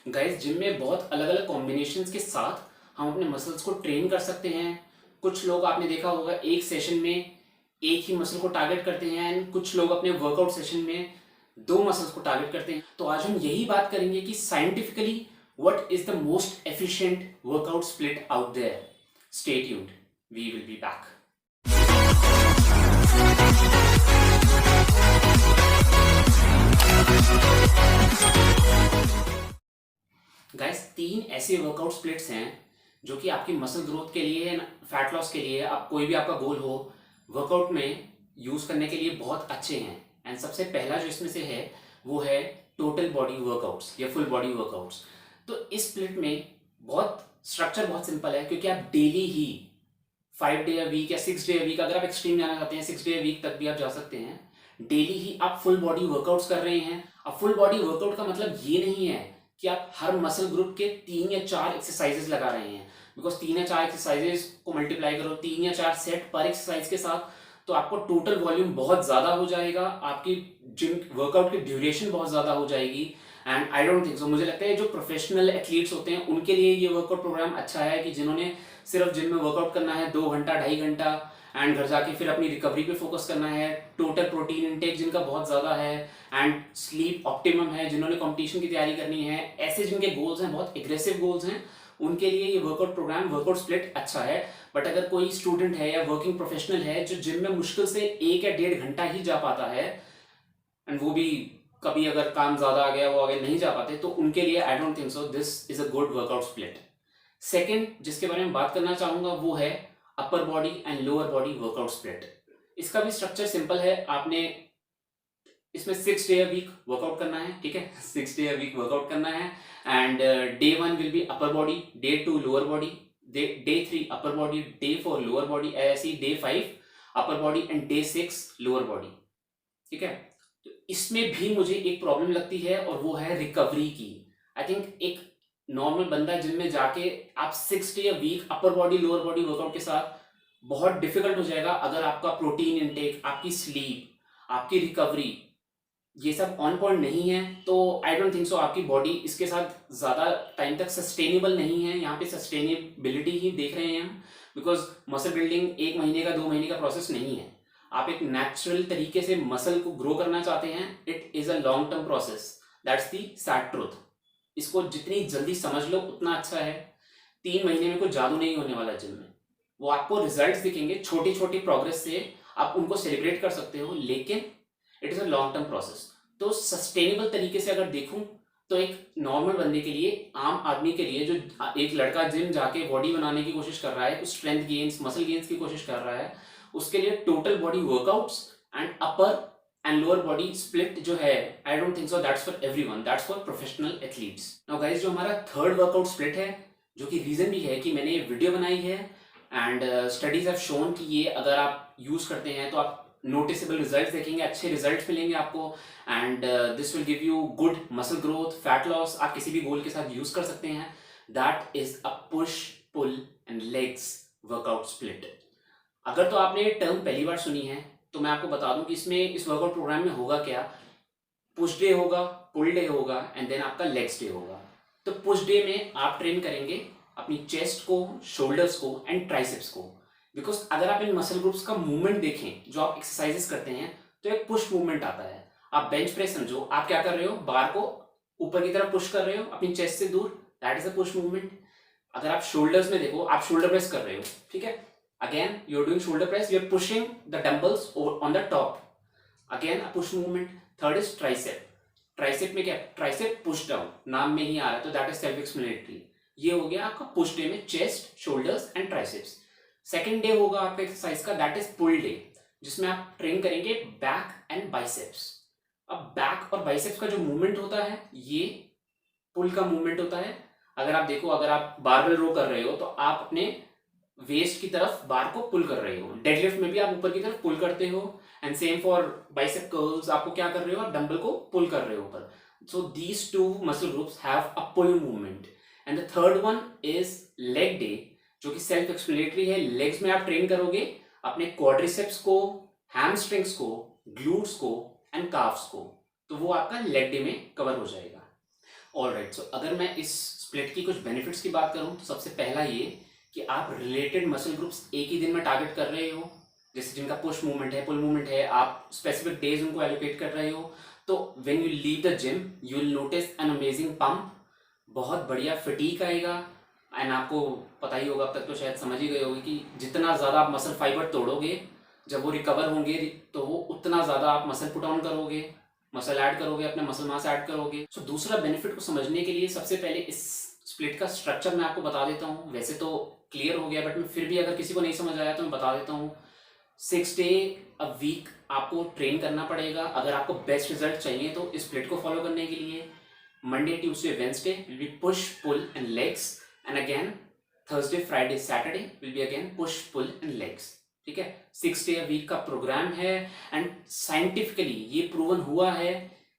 Guys gym में बहुत अलग अलग कॉम्बिनेशंस के साथ हम अपने मसल्स को ट्रेन कर सकते हैं। कुछ लोग आपने देखा होगा एक सेशन में एक ही मसल को टारगेट करते हैं एंड कुछ लोग अपने वर्कआउट सेशन में दो मसल्स को टारगेट करते हैं। तो आज हम यही बात करेंगे कि scientifically what is the most efficient workout split out there. Stay tuned, we will be back. Guys तीन ऐसे वर्कआउट स्प्लिट्स हैं जो कि आपकी मसल ग्रोथ के लिए, फैट लॉस के लिए, आप कोई भी आपका गोल हो वर्कआउट में यूज करने के लिए बहुत अच्छे हैं। एंड सबसे पहला जो इसमें से है वो है टोटल बॉडी वर्कआउट्स या फुल बॉडी वर्कआउट्स। तो इस स्प्लिट में बहुत स्ट्रक्चर बहुत सिंपल है, क्योंकि आप डेली ही 5 डे अ वीक या 6 डे अ वीक, अगर आप एक्सट्रीम जाना चाहते हैं 6 डे अ वीक तक भी आप जा सकते हैं। डेली ही आप फुल बॉडी वर्कआउट्स कर रहे हैं। अब फुल बॉडी वर्कआउट का मतलब ये नहीं है कि आप हर मसल ग्रुप के 3 या 4 एक्सरसाइजेस लगा रहे हैं, बिकॉज 3 या 4 एक्सरसाइजेस को मल्टीप्लाई करो 3 या 4 सेट पर एक्सरसाइज के साथ, तो आपको टोटल वॉल्यूम बहुत ज़्यादा हो जाएगा, आपकी जिम वर्कआउट की ड्यूरेशन बहुत ज़्यादा हो जाएगी। And I don't think so, मुझे लगता है जो प्रोफेशनल एथलीट्स होते हैं उनके लिए ये वर्कआउट प्रोग्राम अच्छा है, कि जिन्होंने सिर्फ जिम में वर्कआउट करना है 2 घंटा 2.5 घंटा एंड घर जाके फिर अपनी रिकवरी पे फोकस करना है। टोटल प्रोटीन इनटेक जिनका बहुत ज़्यादा है एंड स्लीप ऑप्टिमम है, जिन्होंने कंपटीशन की तैयारी करनी है, ऐसे जिनके गोल्स हैं, बहुत एग्रेसिव गोल्स हैं, उनके लिए ये वर्कआउट प्रोग्राम, वर्कआउट स्प्लिट अच्छा है। बट अगर कोई स्टूडेंट है या वर्किंग प्रोफेशनल है जो जिम में मुश्किल से 1 या 1.5 घंटा ही जा पाता है, एंड वो भी कभी अगर काम ज़्यादा आ गया वो आगे नहीं जा पाते, तो उनके लिए I don't think so this is a good workout split. Second जिसके बारे में बात करना चाहूँगा वो है अपर body and lower body workout split. इसका भी स्ट्रक्चर सिंपल है। आपने इसमें 6 डे अ वीक वर्कआउट करना है, ठीक है 6 डे अ वीक वर्कआउट करना है। And day 1 will be upper body, day 2 lower body, day 3 upper body, day 4 lower body, ऐसी day 5 upper body and day 6 lower body, ठीक है। तो इसमें भी मुझे एक प्रॉब्लम लगती है और वो है रिकवरी की। आई थिंक एक नॉर्मल बंदा जिम में जाके आप 6 day a week upper body lower body workout के साथ, बहुत डिफिकल्ट हो जाएगा अगर आपका प्रोटीन इनटेक, आपकी स्लीप, आपकी रिकवरी ये सब ऑन पॉइंट नहीं है। तो आई डोंट थिंक सो आपकी बॉडी इसके साथ ज़्यादा टाइम तक सस्टेनेबल नहीं है। यहाँ पे सस्टेनेबिलिटी ही देख रहे हैं हम, बिकॉज मसल बिल्डिंग 1 महीने का 2 महीने का प्रोसेस नहीं है। आप एक नेचुरल तरीके से मसल को ग्रो करना चाहते हैं, it is a long term process, that's the sad truth. इसको जितनी जल्दी समझ लो उतना अच्छा है। 3 महीने में कोई जादू नहीं होने वाला जिम में, वो आपको रिजल्ट्स दिखेंगे छोटी छोटी प्रोग्रेस से, आप उनको सेलिब्रेट कर सकते हो, लेकिन it is a long term process. तो सस्टेनेबल तरीके से अगर देखूं तो एक नॉर्मल बंदे के लिए, आम आदमी के लिए, जो एक लड़का जिम जाके बॉडी बनाने की कोशिश कर रहा है, कुछ स्ट्रेंथ गेन्स मसल गेन्स की कोशिश कर रहा है, उसके लिए total body workouts and upper and lower body split जो है, I don't think so that's for everyone, that's for professional athletes. Now guys, जो हमारा थर्ड वर्कआउट स्प्लिट है, जो कि रीजन भी है कि मैंने ये वीडियो बनाई है एंड स्टडीज हैव शोन कि ये अगर आप यूज करते हैं तो आप नोटिसेबल रिजल्ट्स देखेंगे, अच्छे रिजल्ट्स मिलेंगे आपको, and this will give you good muscle growth, fat loss, आप किसी भी गोल के साथ यूज कर सकते हैं। That is a push pull and legs workout split. अगर तो आपने ये टर्म पहली बार सुनी है तो मैं आपको बता दूं कि इसमें, इस वर्कआउट प्रोग्राम में होगा क्या। पुश डे होगा, पुल डे होगा एंड देन आपका लेग्स डे होगा। तो पुश डे में आप ट्रेन करेंगे अपनी चेस्ट को, शोल्डर्स को एंड ट्राइसेप्स को, बिकॉज अगर आप इन मसल ग्रुप्स का मूवमेंट देखें जो आप एक्सरसाइजेस करते हैं, तो एक पुश मूवमेंट आता है। आप बेंच प्रेस समझो, आप क्या कर रहे हो, बार को ऊपर की तरफ पुश कर रहे हो अपनी चेस्ट से दूर, that is a push movement. अगर आप शोल्डर्स में देखो, आप शोल्डर प्रेस कर रहे हो, ठीक है, again you are doing shoulder press, you are pushing the dumbbells on the top, again a push movement. Third is tricep. Tricep में क्या, ट्राइसेप पुश डाउन, नाम में ही आ रहा है, तो दैट इज सेल्फ एक्सप्लेनेटरी। ये हो गया आपका पुश डे में chest, shoulders and triceps. Second day होगा आपका एक्सरसाइज का, दैट इज पुल डे, जिसमें आप ट्रेन करेंगे बैक एंड बाइसेप्स। अब बैक और बाइसेप्स का जो मूवमेंट होता है ये पुल का मूवमेंट होता है। अगर आप देखो, अगर आप बारबेल रो कर रहे हो तो आप अपने वेस्ट की तरफ बार को पुल कर रहे हो, डेडलिफ्ट में भी आप ऊपर की तरफ पुल करते हो, and same for bicep curls, आपको क्या कर रहे हो, आप डंबल को पुल कर रहे हो ऊपर। So these two muscle groups have a pull movement. And the third one is leg day, जो कि सेल्फ एक्सप्लेनेटरी है। लेग्स में आप ट्रेन करोगे अपने क्वाड्रिसेप्स को, हैमस्ट्रिंग्स को, ग्लूट्स को एंड काफ्स को, तो वो आपका लेग डे में कवर हो जाएगा। ऑलराइट, सो अगर मैं इस स्प्लिट की कुछ बेनिफिट्स की बात करूं तो सबसे पहला ये कि आप रिलेटेड मसल ग्रुप्स एक ही दिन में टारगेट कर रहे हो। जैसे जिनका पुश मूवमेंट है, पुल मूवमेंट है, आप स्पेसिफिक डेज उनको एलोकेट कर रहे हो। तो when you leave the gym you will notice an amazing pump, बहुत बढ़िया फटीक आएगा। एंड आपको पता ही होगा, अब तक तो शायद समझ ही गए होगे कि जितना ज़्यादा आप मसल फाइबर तोड़ोगे, जब वो रिकवर होंगे तो वो उतना ज़्यादा आप मसल पुट ऑन करोगे, मसल ऐड करोगे, अपने मसल मास ऐड करोगे। सो दूसरा बेनिफिट को समझने के लिए सबसे पहले इस स्प्लिट का स्ट्रक्चर मैं आपको बता देता हूँ। वैसे तो क्लियर हो गया, बट मैं फिर भी अगर किसी को नहीं समझ आया तो मैं बता देता हूँ। 6 डे अ वीक आपको ट्रेन करना पड़ेगा अगर आपको बेस्ट रिजल्ट चाहिए तो इस स्प्लिट को फॉलो करने के लिए। Monday Tuesday Wednesday will be push pull and legs, and again Thursday Friday Saturday will be again push pull and legs. ठीक है, 6 डे अ वीक का प्रोग्राम है। एंड साइंटिफिकली ये प्रूवन हुआ है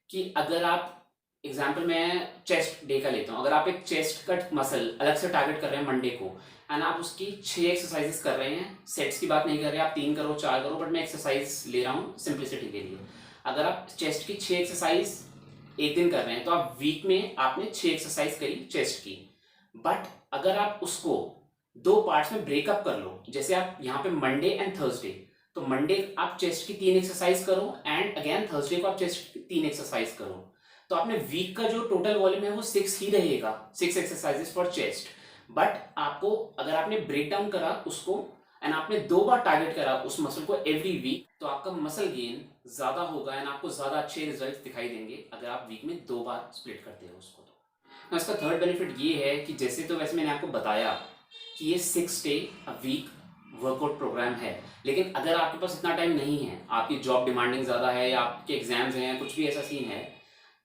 कि अगर आप, एग्जाम्पल मैं चेस्ट डे का लेता हूँ, अगर आप एक चेस्ट कट मसल अलग से टारगेट कर रहे हैं मंडे को, एंड आप उसकी 6 एक्सरसाइजेस कर रहे हैं, सेट्स की बात नहीं कर रहे, आप 3 करो 4 करो, बट मैं एक्सरसाइज ले रहा हूँ सिंप्लिसिटी के लिए। अगर आप चेस्ट की 6 एक्सरसाइज एक दिन कर रहे हैं तो आप वीक में आपने 6 एक्सरसाइज करी चेस्ट की। बट अगर आप उसको 2 पार्ट्स में ब्रेकअप कर लो, जैसे आप यहाँ पे मंडे एंड थर्सडे, तो मंडे आप चेस्ट की 3 एक्सरसाइज करो एंड अगेन थर्सडे को आप चेस्ट की 3 एक्सरसाइज करो, तो आपने वीक का जो टोटल वॉल्यूम है वो 6 ही रहेगा, 6 एक्सरसाइजेस फॉर चेस्ट। बट आपको अगर आपने ब्रेक डाउन करा उसको एंड आपने 2 बार टारगेट करा उस मसल को एवरी वीक, तो आपका मसल गेन ज्यादा होगा एंड आपको ज्यादा अच्छे रिजल्ट दिखाई देंगे अगर आप वीक में 2 बार स्प्लिट करते हो उसको। तो इसका थर्ड बेनिफिट ये है कि जैसे तो वैसे मैंने आपको बताया कि ये 6 day a week workout programme है, लेकिन अगर आपके पास इतना टाइम नहीं है, आपकी जॉब डिमांडिंग ज़्यादा है या आपके एग्जाम्स हैं, कुछ भी ऐसा सीन है,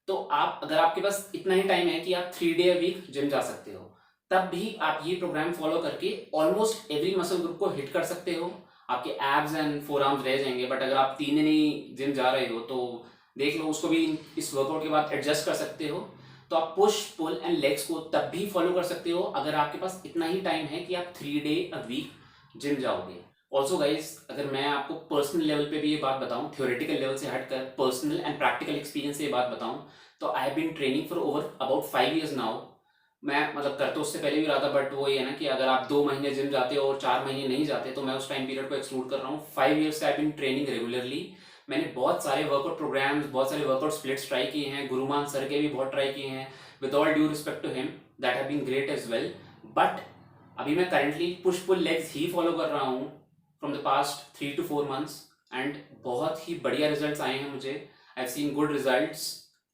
तो आप, अगर आपके पास इतना ही टाइम है कि आप 3 डे अ वीक जिम जा सकते हो, तब भी आप ये प्रोग्राम फॉलो करके ऑलमोस्ट एवरी मसल ग्रुप को हिट कर सकते हो। आपके एब्स एंड फोर आर्म्स रह जाएंगे, बट अगर आप 3 दिन ही जिम जा रहे हो तो देख लो, उसको भी इस वर्कआउट के बाद एडजस्ट कर सकते हो। तो आप पुश पुल एंड लेग्स को तब भी फॉलो कर सकते हो अगर आपके पास इतना ही टाइम है कि आप 3 डे अ वीक जिम जाओगे। ऑल्सो गाइज, अगर मैं आपको पर्सनल लेवल पे भी ये बात बताऊं, थ्योरेटिकल लेवल से हटकर पर्सनल एंड प्रैक्टिकल एक्सपीरियंस से ये बात बताऊं, तो I have been training for over about 5 years now. मैं मतलब कर तो उससे पहले भी रहा था, बट वो ये है ना कि अगर आप 2 महीने जिम जाते हो और 4 महीने नहीं जाते तो मैं उस टाइम पीरियड को एक्सक्लूड कर रहा हूँ। 5 years से आई बीन ट्रेनिंग रेगुलरली। मैंने बहुत सारे वर्कआउट प्रोग्राम्स, बहुत सारे वर्कआउट स्प्लिट्स ट्राई किए हैं, गुरुमान सर के भी बहुत ट्राई किए हैं, with all due respect to him, that have been great as well. But अभी मैं करेंटली पुश पुल लेग्स ही फॉलो कर रहा हूँ from the past 3 to 4 months, and बहुत ही बढ़िया रिजल्ट्स आए हैं मुझे। I have seen good results,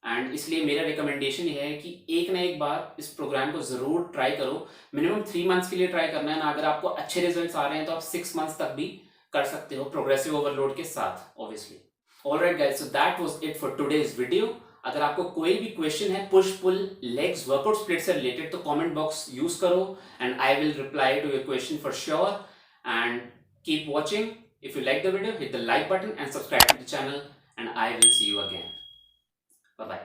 and इसलिए मेरा रिकमेंडेशन ये है कि एक ना एक बार इस प्रोग्राम को ज़रूर ट्राई करो। मिनिमम 3 months के लिए ट्राई करना है ना, अगर आपको अच्छे रिजल्ट्स आ रहे हैं तो आप 6 months तक भी कर सकते हो प्रोग्रेसिव ओवरलोड के साथ, obviously. Alright guys, so that was it for today's video. अगर आपको कोई भी क्वेश्चन है push pull legs workout split से रिलेटेड तो कमेंट बॉक्स यूज करो and I will reply to your question for sure. And keep watching. If you like the video, hit the like button and subscribe to the channel, and I will see you again. Bye bye.